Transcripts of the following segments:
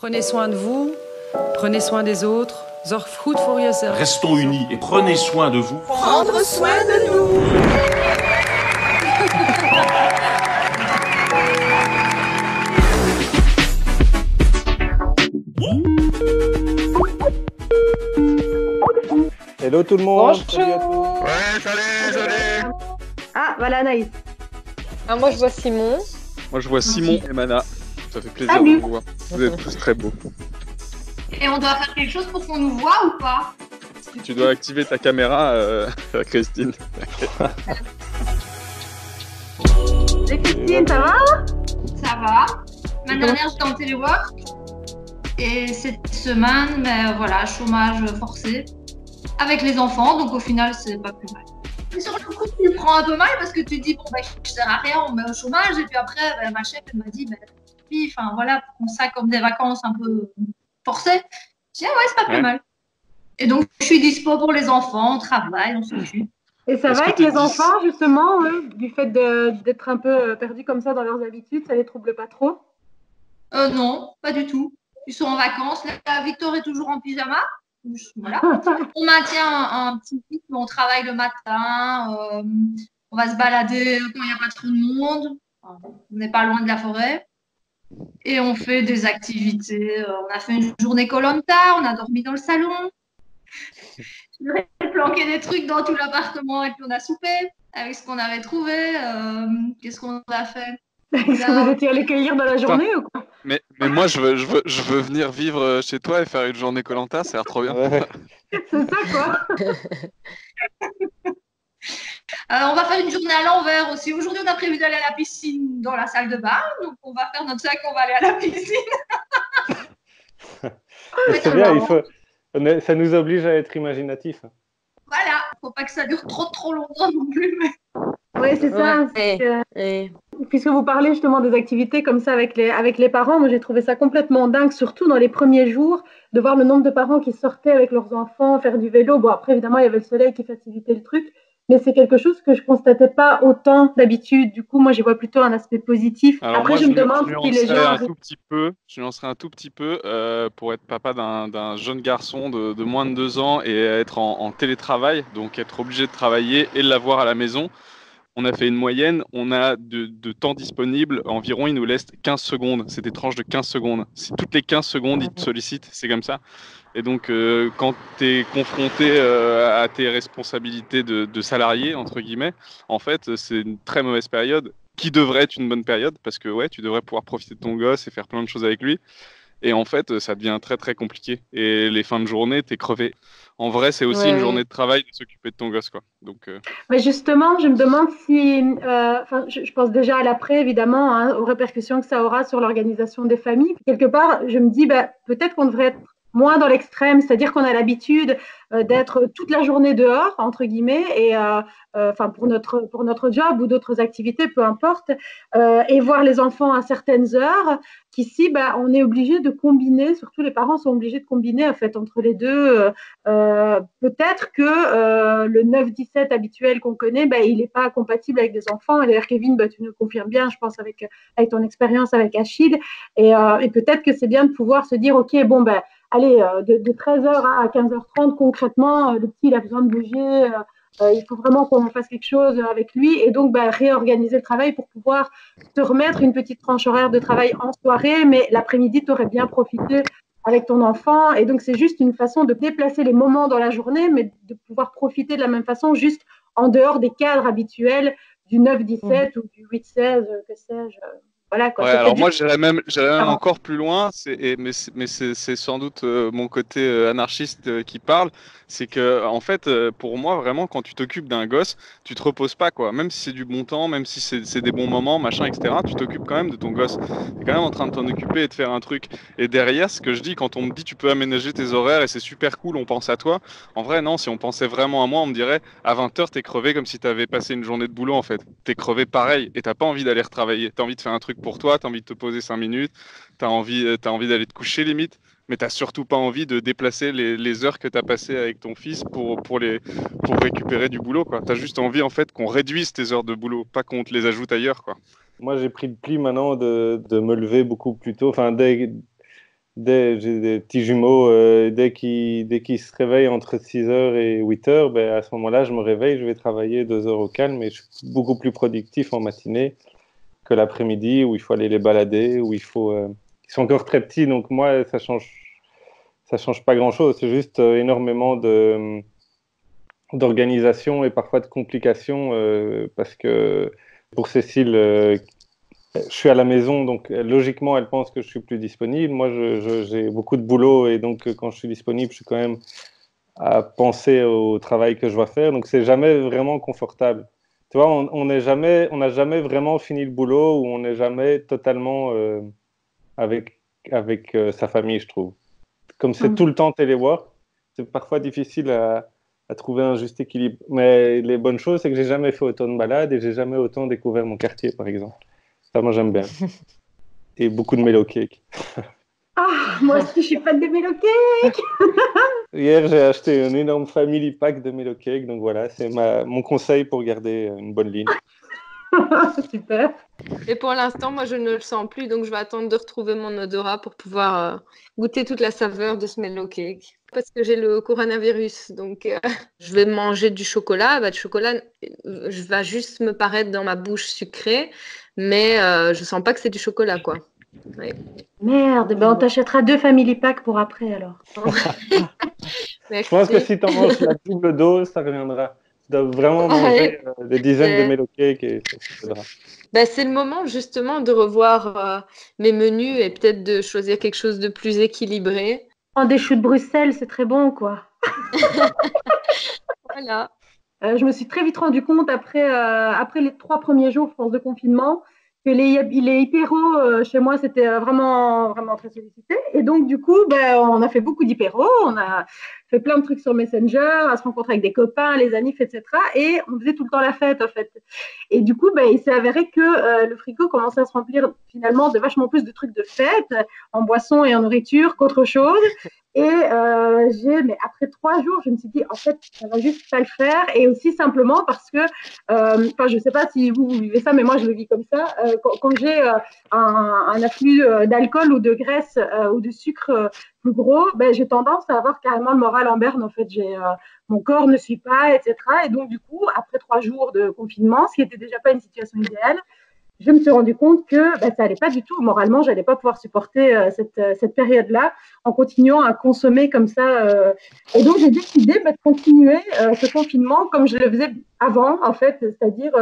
Prenez soin de vous, prenez soin des autres. Zorg goed voor jezelf. Restons unis et prenez soin de vous. Prendre soin de nous. Hello tout le monde. Bonjour. Salut à tous. Ouais, salut. Ah, voilà Anaïs. Ah, moi je vois Simon. Moi je vois Simon et Mana. Ça fait plaisir Salut. de vous voir. Vous êtes tous très beaux. Et on doit faire quelque chose pour qu'on nous voit ou pas? Tu dois activer ta caméra, Christine. Et Christine, ça va? Ça va. L'année dernière, j'étais en téléwork. Et cette semaine, mais voilà, chômage forcé. Avec les enfants, donc au final, c'est pas plus mal. Et sur le coup, tu le prends un peu mal parce que tu te dis, bon, ben, je sers à rien, on me met au chômage. Et puis après, ben, ma chef, elle m'a dit, ben, oui, enfin voilà, prends ça comme des vacances un peu forcées. Je dis, ah ouais, c'est pas plus mal. Et donc, je suis dispo pour les enfants, on travaille, on s'occupe. Et ça Est-ce va que avec t'es les enfants, justement, du fait d'être un peu perdus comme ça dans leurs habitudes, ça les trouble pas trop? Non, pas du tout. Ils sont en vacances. Là, Victor est toujours en pyjama. Voilà. On maintient un petit rythme, on travaille le matin, on va se balader quand il n'y a pas trop de monde. On n'est pas loin de la forêt. Et on fait des activités. On a fait une journée koh on a dormi dans le salon. J'ai planqué des trucs dans tout l'appartement et puis on a soupé avec ce qu'on avait trouvé. Qu'est-ce qu'on a fait? Est-ce que vous étiez allés cueillir dans la journée ou quoi? Mais moi je veux venir vivre chez toi et faire une journée koh, ça a l'air trop bien. Ouais. C'est ça, quoi. On va faire une journée à l'envers aussi. Aujourd'hui, on a prévu d'aller à la piscine dans la salle de bain. Donc, on va faire notre sac, on va aller à la piscine. C'est bien, ça nous oblige à être imaginatifs. Voilà, faut pas que ça dure trop longtemps non plus. Mais... Oui, c'est ça. Puisque vous parlez justement des activités comme ça avec les parents, moi j'ai trouvé ça complètement dingue, surtout dans les premiers jours, de voir le nombre de parents qui sortaient avec leurs enfants faire du vélo. Bon, après, évidemment, il y avait le soleil qui facilitait le truc, mais c'est quelque chose que je constatais pas autant d'habitude. Du coup, moi, j'y vois plutôt un aspect positif. Alors après, moi, je me demande si les gens... Je nuancerais un tout petit peu pour être papa d'un jeune garçon de moins de 2 ans et être en télétravail, donc être obligé de travailler et l'avoir à la maison. On a fait une moyenne, on a de temps disponible, environ, il nous laisse 15 secondes. C'est des tranches de 15 secondes. Si toutes les 15 secondes, il te sollicite, c'est comme ça. Et donc, quand tu es confronté à tes responsabilités de salarié, entre guillemets, en fait, c'est une très mauvaise période qui devrait être une bonne période parce que ouais, tu devrais pouvoir profiter de ton gosse et faire plein de choses avec lui. Et en fait, ça devient très, très compliqué. Et les fins de journée, tu es crevé. En vrai, c'est aussi une journée de travail de s'occuper de ton gosse, quoi. Donc, Mais justement, je me demande si, je pense déjà à l'après, évidemment, hein, aux répercussions que ça aura sur l'organisation des familles. Quelque part, je me dis, peut-être qu'on devrait être moins dans l'extrême, c'est-à-dire qu'on a l'habitude d'être toute la journée dehors, entre guillemets, et pour notre job ou d'autres activités, peu importe, et voir les enfants à certaines heures, qu'ici, on est obligé de combiner, surtout les parents sont obligés de combiner en fait entre les deux. Peut-être que le 9-17 habituel qu'on connaît, il n'est pas compatible avec des enfants. Et d'ailleurs, Kevin, tu nous confirmes bien, je pense, avec ton expérience avec Achille. Et peut-être que c'est bien de pouvoir se dire, OK, allez, de 13h à 15h30, concrètement, le petit, il a besoin de bouger. Il faut vraiment qu'on fasse quelque chose avec lui. Et donc, réorganiser le travail pour pouvoir te remettre une petite tranche horaire de travail en soirée. Mais l'après-midi, tu aurais bien profité avec ton enfant. Et donc, c'est juste une façon de déplacer les moments dans la journée, mais de pouvoir profiter de la même façon, juste en dehors des cadres habituels du 9-17 ou du 8-16, que sais-je. Voilà, quoi. ouais, alors moi j'irais même encore plus loin, mais c'est sans doute mon côté anarchiste qui parle, c'est que en fait pour moi vraiment quand tu t'occupes d'un gosse, tu te reposes pas quoi, même si c'est du bon temps, même si c'est des bons moments, machin, etc. Tu t'occupes quand même de ton gosse, t'es quand même en train de t'en occuper et de faire un truc. Et derrière, ce que je dis quand on me dit tu peux aménager tes horaires et c'est super cool, on pense à toi. En vrai non, si on pensait vraiment à moi, on me dirait à 20h t'es crevé comme si t'avais passé une journée de boulot en fait. T'es crevé pareil et t'as pas envie d'aller retravailler, t'as envie de faire un truc pour toi, tu as envie de te poser 5 minutes, tu as envie d'aller te coucher limite, mais tu n'as surtout pas envie de déplacer les heures que tu as passées avec ton fils pour récupérer du boulot. Tu as juste envie en fait qu'on réduise tes heures de boulot, pas qu'on te les ajoute ailleurs, quoi. Moi, j'ai pris le pli maintenant de me lever beaucoup plus tôt. Enfin, j'ai des petits jumeaux, dès qu'ils se réveillent entre 6h et 8h, ben, à ce moment-là, je me réveille, je vais travailler 2 heures au calme et je suis beaucoup plus productif en matinée que l'après-midi où il faut aller les balader, où il faut... Ils sont encore très petits, donc moi, ça change pas grand-chose. C'est juste énormément d'organisation et parfois de complications parce que pour Cécile, je suis à la maison, donc logiquement, elle pense que je suis plus disponible. Moi, j'ai beaucoup de boulot et donc quand je suis disponible, je suis quand même à penser au travail que je dois faire. Donc, c'est jamais vraiment confortable. Tu vois, on n'a jamais vraiment fini le boulot ou on n'est jamais totalement avec sa famille, je trouve. Comme c'est tout le temps téléwork, c'est parfois difficile à trouver un juste équilibre. Mais les bonnes choses, c'est que j'ai jamais fait autant de balades et j'ai jamais autant découvert mon quartier, par exemple. Ça, moi, j'aime bien. Et beaucoup de mellow cake. Ah, moi aussi, je suis fan de mellow cake. Hier, j'ai acheté un énorme family pack de mellow cake. Donc voilà, c'est mon conseil pour garder une bonne ligne. Super. Et pour l'instant, moi, je ne le sens plus, donc je vais attendre de retrouver mon odorat pour pouvoir goûter toute la saveur de ce mellow cake. Parce que j'ai le coronavirus, donc je vais manger du chocolat. Bah, le chocolat va juste me paraître dans ma bouche sucrée, mais je sens pas que c'est du chocolat, quoi. Ouais. Merde, ben on t'achètera 2 family packs pour après, alors. Je pense que si tu en manges la double dose, ça reviendra. Tu dois vraiment manger des dizaines de mellow cakes et ça t'aidera. Ben, c'est le moment justement de revoir mes menus et peut-être de choisir quelque chose de plus équilibré. Des choux de Bruxelles, c'est très bon, quoi. Voilà. Je me suis très vite rendu compte après les 3 premiers jours, je pense, de confinement, que les hyperos chez moi, c'était vraiment, vraiment très sollicité. Et donc, du coup, on a fait beaucoup d'hyperos. On a fait plein de trucs sur Messenger, à se rencontrer avec des copains, les anifs, etc. Et on faisait tout le temps la fête, en fait. Et du coup, il s'est avéré que le frigo commençait à se remplir finalement de vachement plus de trucs de fête, en boisson et en nourriture qu'autre chose. Et mais après 3 jours, je me suis dit, en fait, ça va juste pas le faire. Et aussi simplement parce que, je sais pas si vous vivez ça, mais moi, je le vis comme ça. Quand j'ai un afflux d'alcool ou de graisse ou de sucre plus gros, j'ai tendance à avoir carrément le moral en berne. En fait, mon corps ne suit pas, etc. Et donc, du coup, après 3 jours de confinement, ce qui n'était déjà pas une situation idéale, je me suis rendu compte que ça allait pas du tout. Moralement, j'allais pas pouvoir supporter cette période-là en continuant à consommer comme ça. Et donc, j'ai décidé de continuer ce confinement comme je le faisais avant, en fait, c'est-à-dire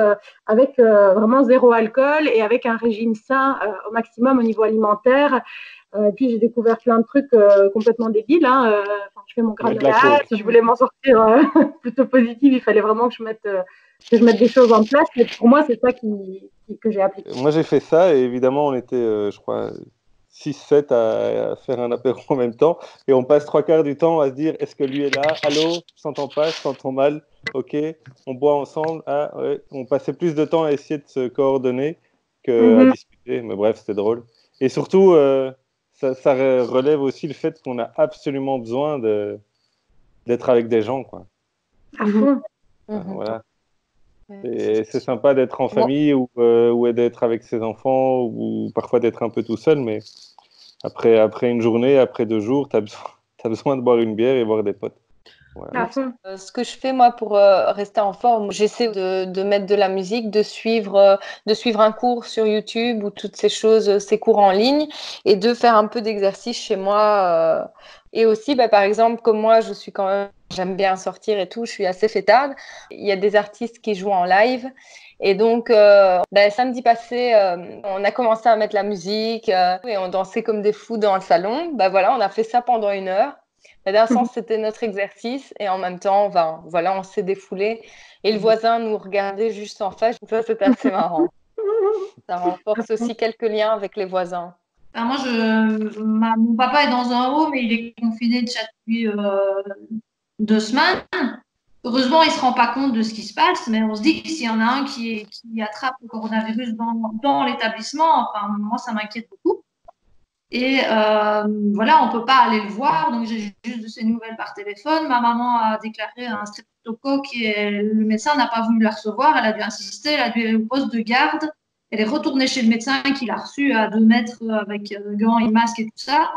avec vraiment 0 alcool et avec un régime sain au maximum au niveau alimentaire. Puis j'ai découvert plein de trucs complètement débiles. Je fais mon granulat. Si je voulais m'en sortir plutôt positive, il fallait vraiment que je mette des choses en place. Mais pour moi, c'est ça que j'ai appliqué. Moi, j'ai fait ça et évidemment, on était, je crois, 6-7 à faire un apéro en même temps. Et on passe 3/4 du temps à se dire, est-ce que lui est là? Allô? Je t'entends pas, je t'entends mal. Ok, on boit ensemble. Ah, ouais. On passait plus de temps à essayer de se coordonner qu'à discuter. Mais bref, c'était drôle. Et surtout, ça relève aussi le fait qu'on a absolument besoin d'être avec des gens, quoi. Voilà. Et c'est sympa d'être en famille ou d'être avec ses enfants ou parfois d'être un peu tout seul, mais après une journée, après 2 jours, tu as besoin de boire une bière et voir des potes. Voilà. Ce que je fais moi pour rester en forme, j'essaie de mettre de la musique, de suivre un cours sur YouTube ou toutes ces choses, ces cours en ligne, et de faire un peu d'exercice chez moi. Et aussi, par exemple, comme moi, j'aime bien sortir et tout, je suis assez fêtarde. Il y a des artistes qui jouent en live. Et donc, samedi passé, on a commencé à mettre la musique et on dansait comme des fous dans le salon. Voilà, on a fait ça pendant 1 heure. D'un sens, c'était notre exercice et en même temps, on s'est défoulé et le voisin nous regardait juste en face. Ça, c'était assez marrant. Ça renforce aussi quelques liens avec les voisins. Moi, mon papa est dans un home et il est confiné depuis 2 semaines. Heureusement, il ne se rend pas compte de ce qui se passe, mais on se dit que s'il y en a un qui attrape le coronavirus dans l'établissement, moi, ça m'inquiète beaucoup. Et on ne peut pas aller le voir, donc j'ai juste de ses nouvelles par téléphone. Ma maman a déclaré un streptocoque et le médecin n'a pas voulu la recevoir. Elle a dû insister, elle a dû aller au poste de garde. Elle est retournée chez le médecin qui l'a reçue à 2 mètres avec gants et masque et tout ça.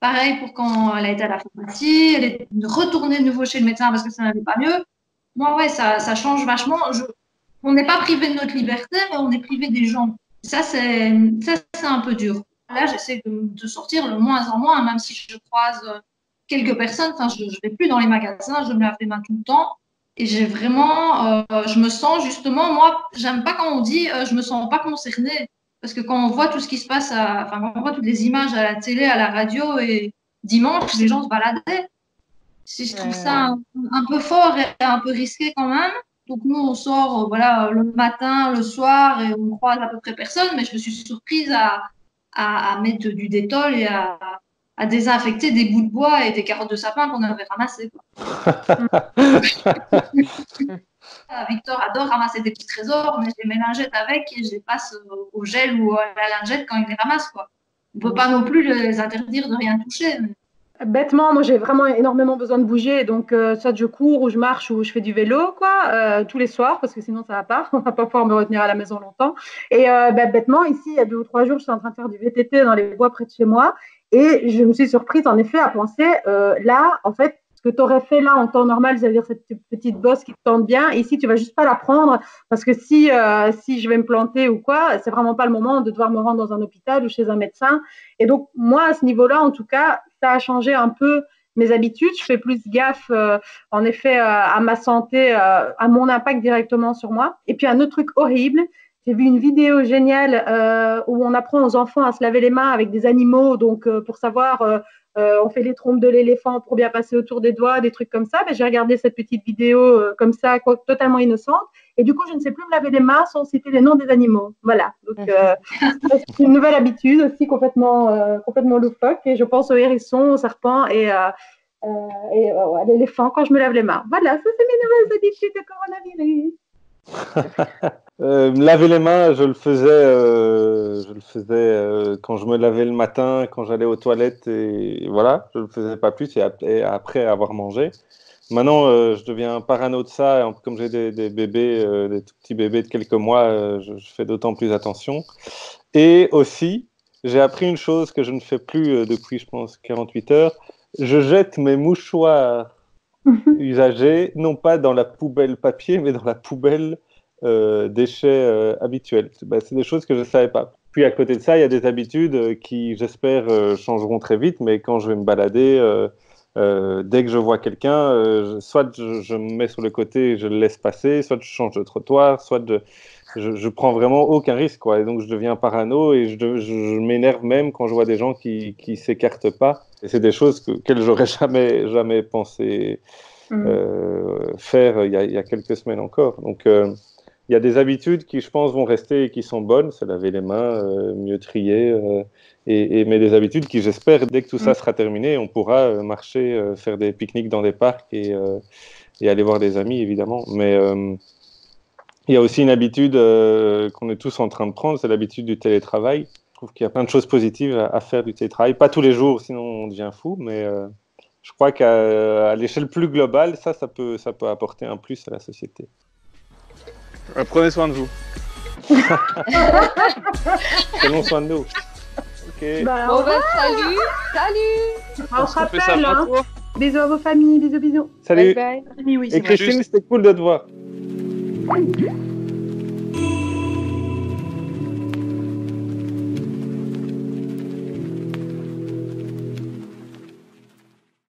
Pareil pour quand elle a été à la pharmacie, elle est retournée de nouveau chez le médecin parce que ça n'allait pas mieux. Moi, ouais, ça change vachement. On n'est pas privé de notre liberté, mais on est privé des gens. Ça, c'est un peu dur. Là, j'essaie de sortir le moins en moins, même si je croise quelques personnes. Enfin, je ne vais plus dans les magasins, je me lave les mains tout le temps. Et j'ai vraiment, je me sens justement, moi, j'aime pas quand on dit je me sens pas concernée. Parce que quand on voit tout ce qui se passe, quand on voit toutes les images à la télé, à la radio, et dimanche, les gens se baladaient. Je trouve ça un peu fort et un peu risqué quand même. Donc nous, on sort voilà, le matin, le soir, et on croise à peu près personne, mais je me suis surprise à mettre du détol et à désinfecter des bouts de bois et des carottes de sapin qu'on avait ramassées. Victor adore ramasser des petits trésors, mais je les mets lingettes avec et je les passe au gel ou à la lingette quand il les ramasse, quoi. On ne peut pas non plus les interdire de rien toucher. Mais... Bêtement, moi j'ai vraiment énormément besoin de bouger, donc soit je cours ou je marche ou je fais du vélo, quoi, tous les soirs, parce que sinon ça va pas, on va pas pouvoir me retenir à la maison longtemps. Et bêtement, ici, il y a 2 ou 3 jours, je suis en train de faire du VTT dans les bois près de chez moi, et je me suis surprise en effet à penser, là, en fait, ce que tu aurais fait là en temps normal, c'est-à-dire cette petite bosse qui te tente bien, et ici tu vas juste pas la prendre, parce que si je vais me planter ou quoi, c'est vraiment pas le moment de devoir me rendre dans un hôpital ou chez un médecin. Et donc moi, à ce niveau-là, en tout cas, ça a changé un peu mes habitudes. Je fais plus gaffe, en effet, à ma santé, à mon impact directement sur moi. Et puis un autre truc horrible, j'ai vu une vidéo géniale où on apprend aux enfants à se laver les mains avec des animaux, donc pour savoir, on fait les trompes de l'éléphant pour bien passer autour des doigts, des trucs comme ça. Mais j'ai regardé cette petite vidéo comme ça, totalement innocente. Et du coup, je ne sais plus me laver les mains sans citer les noms des animaux. Voilà. Donc, c'est une nouvelle habitude aussi complètement loufoque. Et je pense aux hérissons, aux serpents et à l'éléphant quand je me lave les mains. Voilà, ça, c'est mes nouvelles habitudes de coronavirus. Laver les mains, je le faisais quand je me lavais le matin, quand j'allais aux toilettes. Et voilà, je ne le faisais pas plus et après avoir mangé. Maintenant, je deviens parano de ça. Comme j'ai des bébés, des tout petits bébés de quelques mois, je fais d'autant plus attention. Et aussi, j'ai appris une chose que je ne fais plus depuis, je pense, 48 heures. Je jette mes mouchoirs usagés, non pas dans la poubelle papier, mais dans la poubelle déchets habituels. C'est des choses que je ne savais pas. Puis à côté de ça, il y a des habitudes qui, j'espère, changeront très vite. Mais quand je vais me balader... dès que je vois quelqu'un, soit je me mets sur le côté et je le laisse passer, soit je change de trottoir, soit je prends vraiment aucun risque, quoi. Et donc je deviens parano et je m'énerve même quand je vois des gens qui s'écartent pas. Et c'est des choses qu'elles j'aurais jamais pensé faire il y a quelques semaines encore. Donc il y a des habitudes qui, je pense, vont rester et qui sont bonnes, se laver les mains, mieux trier, mais des habitudes qui, j'espère, dès que tout ça sera terminé, on pourra marcher, faire des pique-niques dans des parcs et aller voir des amis, évidemment. Mais il y a aussi une habitude qu'on est tous en train de prendre, c'est l'habitude du télétravail. Je trouve qu'il y a plein de choses positives à faire du télétravail. Pas tous les jours, sinon on devient fou, mais je crois qu'à l'échelle plus globale, ça peut apporter un plus à la société. Prenez soin de vous. Prenons soin de nous. Okay. Salut. On se rappelle, hein. Bisous à vos familles, bisous. Salut. Bye. Oui, et Christine, c'était cool de te voir.